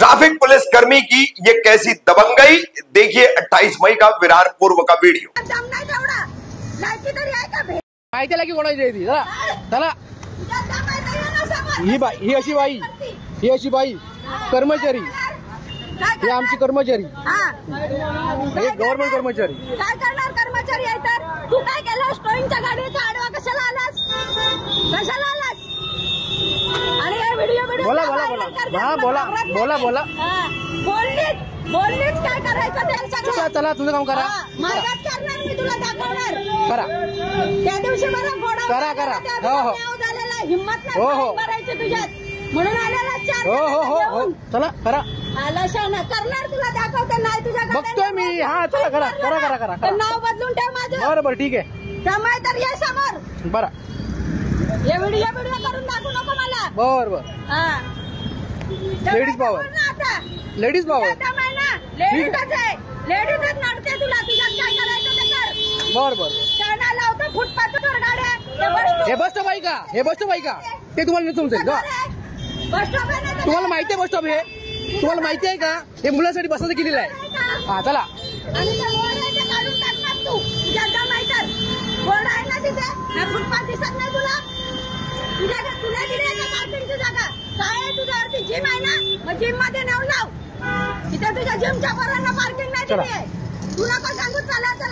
Traffic police कर्मी की ये कैसी दबंगई, देखिए 28 मई का विरार पूर्व का वीडियो। माहिती की कोणाची ती चला ही अशी बाई कर्मचारी, हे आमची कर्मचारी, हे गव्हर्नमेंट कर्मचारी। काय करणार कर्मचारी आहे तर तू काय केलं? स्टोईंगच्या गाडीचा आडवा कशाला आलास? आणि हे व्हिडिओ बोला बोललीच काय करायचं ते चला तुझं काम करा। मार्गात करणार मी तुला दाखवणार। करा त्या दिवशी मला फोडा करा हो झालेला हिम्मत नाही करायची तुझ्यात म्हणून आलेला 4 चला करा आला शाना करणार तुला दाखवते नाही तुझ्या बघतोय मी। हा चला करा नाव बदलून ठेव माझं। बरं ठीक आहे त्यामुळे तर ये समोर बरं हे व्हिडिओ करून दाखवू नको मला। बरं लेडीज पॉवर लेडीजच आहे लेडीजच नडते तुला तुझ्यात काय करायचं ते कर। बरं शाना लावतो फुटपाथवर गाड्या हे बस स्टॉप आहे का ते तुम्हाला नाही समजेल का? बस स्टॉप आहे तुम्हाला माहिती आहे बस स्टॉप हे तुम्हाला माहिती आहे का? हे मुलांसाठी बसायचं केलेलं आहे। हा चला आणि त्या बोर्ड काढून टाकणार तू तुझ्या माहिती बोर्ड आहे ना तिथे फुटपाथ दिसत नाही तुला तुला दिली पार्किंगची जागा काय आहे तुझ्यावरती जिम आहे ना मग जिम मध्ये नेऊन लाव। तिथे तुझ्या जिमच्या पोरांना पार्किंग नाही दिली आहे तुला पण सांगून चालायचं